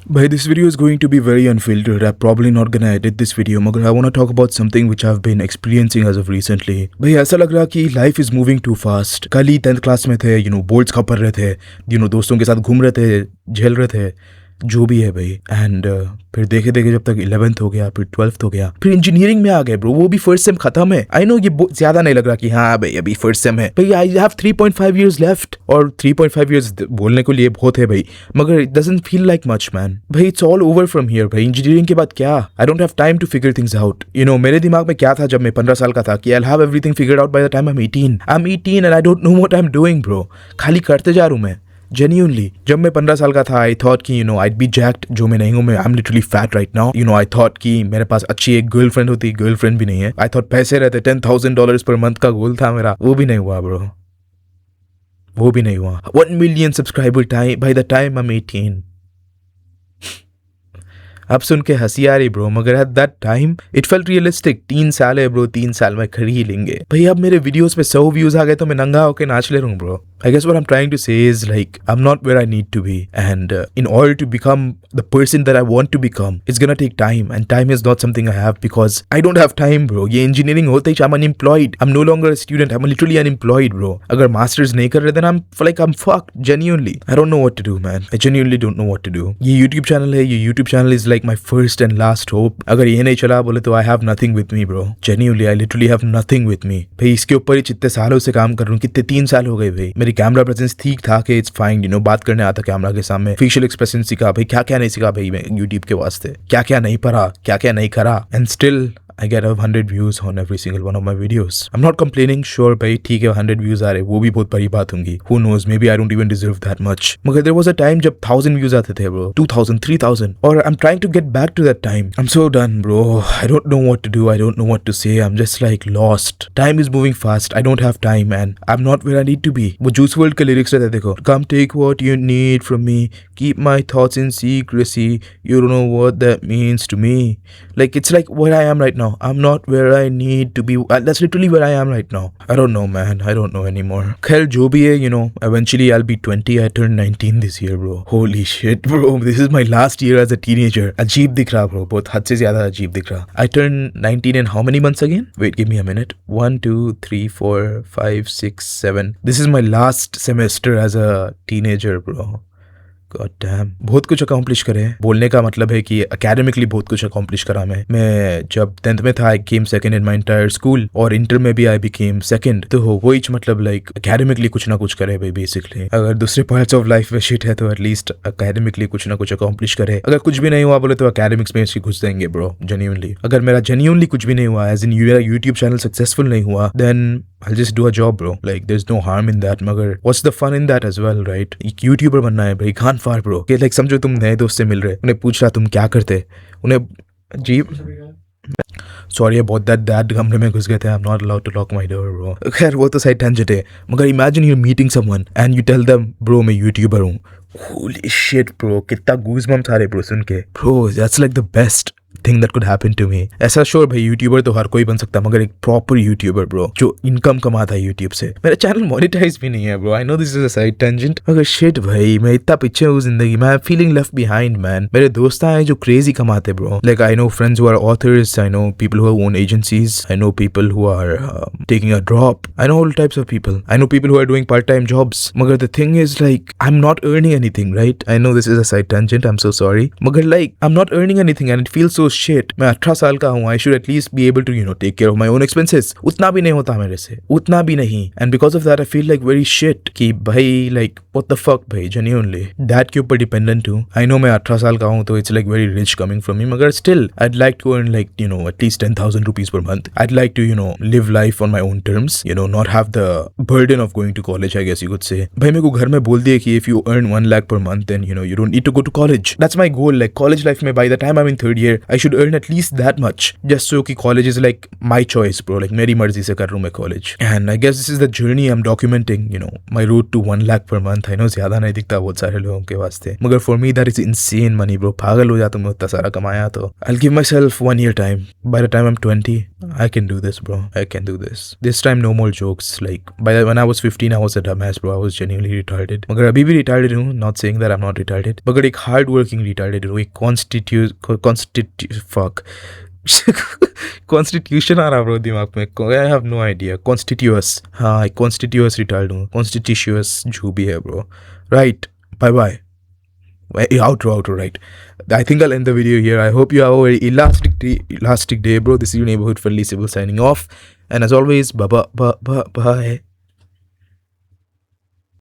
Bhai, this video is going to be very unfiltered. I'm probably not gonna edit this video, मगर I wanna talk about something which I've been experiencing as of recently. भाई ऐसा लग रहा कि life is moving too fast. कल ही 10th class में थे, boards का पढ़ रहे थे, दोस्तों के साथ घूम रहे थे, झेल रहे थे, जो भी है भाई. एंड फिर देखे देखे जब तक 11th हो गया, फिर 12th हो गया, फिर इंजीनियरिंग में आ गए ब्रो. वो भी फर्स्ट सेम खत्म है. आई नो ये ज्यादा नहीं लग रहा कि हाँ भाई अभी फर्स्ट सेम है. भाई आई हैव 3.5 years लेफ्ट, और 3.5 years बोलने के लिए बहुत है भाई, मगर it doesn't feel like much man. भाई it's all over from here. भाई इंजीनियरिंग के बाद क्या? I don't have time to figure things out. मेरे दिमाग में क्या था जब मैं 15 साल का था कि I have everything figured out by the time I am 18 and I don't know what I am doing bro. खाली करते जा रहा हूं मैं. जेन्यूनली जब मैं 15 साल का था आई थॉट कि आई बी जैक्ट, जो मैं नहीं हूँ. मैं I am literally fat right now. I thought कि मेरे पास अच्छी एक गर्लफ्रेंड होती. गर्लफ्रेंड भी नहीं है. आई थॉट पैसे रहते. $10,000 पर मंथ का गोल था मेरा. वो भी नहीं हुआ ब्रो. वो भी नहीं हुआ. 1 million subscriber time by the time I am 18. अब सुन के हंसी आ रही ब्रो, मगर at that time it felt realistic. 3 साल है ब्रो, 3 साल में कर ही लेंगे. भाई अब मेरे वीडियोस पे 100 व्यूज आ गए तो मैं नंगा होके नाच ले रहा हूँ bro. I guess what I'm trying to say is like I'm not where I need to be, and in order to become the person that I want to become, it's gonna take time, and time is not something I have because I don't have time, bro. ये engineering होते ही I'm unemployed. I'm no longer a student. I'm literally unemployed, bro. अगर masters नहीं कर रहे then I'm fucked. Genuinely, I don't know what to do, man. I genuinely don't know what to do. ये YouTube channel है. ये YouTube channel is like my first and last hope. अगर ये नहीं चला बोले तो I have nothing with me, bro. Genuinely, I literally have nothing with me. भाई इसके ऊपर ही कितने सालों से काम कर रहा हूँ. कितने 3 साल हो गए भाई. मेरी कैमरा प्रेजेंस ठीक था कि इट्स फाइन, बात करने आता कैमरा के सामने. फेशियल एक्सप्रेशन सीखा भाई. क्या क्या नहीं सीखा भाई मैं यूट्यूब के वास्ते. क्या क्या नहीं पढ़ा, क्या क्या नहीं करा. And still I get 100 views on every single one of my videos. I'm not complaining. Sure भाई ठीक है 100 views आ रहे, वो भी बहुत बड़ी बात होंगी. Who knows, maybe I don't even deserve that much. मगर there was a time जब 1000 views आते थे bro, 2000, 3000, और I'm trying to get back to that time. I'm so done bro. I don't know what to do. I don't know what to say. I'm just like lost. Time is moving fast. I don't have time and I'm not where I need to be. वो Juice WRLD के lyrics रहते देखो. Come take what you need from me. Keep my thoughts in secrecy. You don't know what that means to me. Like it's like where I am right now. I'm not where I need to be. That's literally where I am right now. I don't know, man. I don't know anymore. Khair, jo bhi hai, eventually I'll be 20. I turned 19 this year, bro. Holy shit, bro. This is my last year as a teenager. Ajeeb dikh raha, bro. बहुत हद से ज़्यादा अजीब दिख रहा. I turned 19 in how many months again? Wait, give me a minute. 1, 2, 3, 4, 5, 6, 7. This is my last semester as a teenager, bro. God damn. बहुत कुछ accomplish करे. बोलने का मतलब है कि अकेडमिकली बहुत कुछ अकॉम्प्लिश करा मैं जब 10th में था I came second in my entire school, और इंटर में भी आई बिकेम सेकंड. तो वही मतलब लाइक अकेडमिकली कुछ ना कुछ करे भाई बेसिकली. अगर दूसरे पार्ट्स ऑफ लाइफ में शिट है तो एटलीस्ट अकेडमिकली कुछ ना कुछ अकॉम्प्लिश करे. अगर कुछ भी नहीं हुआ बोले तो अकेडमिक्स में इसकी घुस देंगे ब्रो. जेन्युइनली अगर मेरा जेन्युइनली कुछ भी नहीं हुआ, एज इन मेरा यूट्यूब चैनल सक्सेसफुल नहीं हुआ, then I'll just do a job bro. Like there's no harm in that. मगर what's the fun in that as well, right? एक यूट्यूबर बनना है भाई. खान फार ब्रो. कि लाइक समझो तुम नए दोस्त से मिल रहे, उन्हें पूछ रहा तुम क्या करते, उन्हें जी सॉरी अबाउट दैट कमरे में घुस गए थे. I am not allowed to lock my door bro. खैर वो तो साइड टेंजेंट है. मगर imagine you meeting someone and you tell them bro मैं यूट्यूबर हूँ. होली शिट ब्रो, कितना गूज़बम्प्स आ रहे ब्रो सुन के. Bro that's like the best thing that could happen to me. ऐसा श्योर भाई यूट्यूबर तो हर कोई बन सकता, मगर एक प्रॉपर यूट्यूबर ब्रो जो इनकम कमाता है यूट्यूब से. मेरा चैनल मोनेटाइज भी नहीं है bro. I know this is a side tangent, मगर शिट भाई मैं इतना पीछे हूँ जिंदगी में. I am feeling left behind man. मेरे दोस्त हैं जो क्रेजी कमाते bro. Like I know friends who are authors, I know people who own agencies, I know people who are taking a drop, I know all types of people, I know people who are doing part time jobs. मगर the thing is like I am not earning anything, right? I know this is a side tangent, I am so sorry, मगर like I am not earning anything and it feels so shit. मैं 18 साल का हूँ. I should at least be able to take care of my own expenses. उतना भी नहीं होता मेरे से, उतना भी नहीं. And because of that I feel like very shit कि भाई लाइक व्हाट द फक भाई. जेन्युइनली डैड के ऊपर डिपेंडेंट हूँ. आई नो मैं 18 साल का हूँ तो it's like very rich coming from me, मगर still I'd like to earn like at least 10,000 rupees per month. I'd like to live life on my own terms, not have the burden of going to college, I guess you could say. भाई मेरे को घर में बोल दिया कि if you earn 1 lakh per month then you don't need to go to college. That's my goal. Like college life में by the time I'm in 3rd year I should earn at least that much just so कि college is like my choice bro, like मेरी मर्जी से कर रहा हूँ मैं college. And I guess this is the journey I'm documenting, you know, my road to 1 lakh per month. I know ज़्यादा नहीं दिखता बहुत सारे लोगों के वास्ते, मगर for me that is insane money bro. पागल हो जाता मैं उतना सारा कमाया तो. I'll give myself 1 year time. By the time I'm 20, I can do this bro. I can do this. This time no more jokes. Like when I was 15 I was a dumbass bro. I was genuinely retarded. मगर अभी भी retarded हूँ. Not saying that I'm not retarded. मगर एक hard working retarded हूँ. एक constitution आ रहा bro दिमाग में. I have no idea. कॉन्स्टिट्यूअस. हाँ, एक कॉन्स्टिट्यूअस रिटार्ड हूँ. कॉन्स्टिट्यूशियस जो भी है bro. Right, bye bye. Outro, right. I think I'll end the video here. I hope you have a very elastic day, bro. This is your neighborhood friendly Sybil signing off. And as always, bye.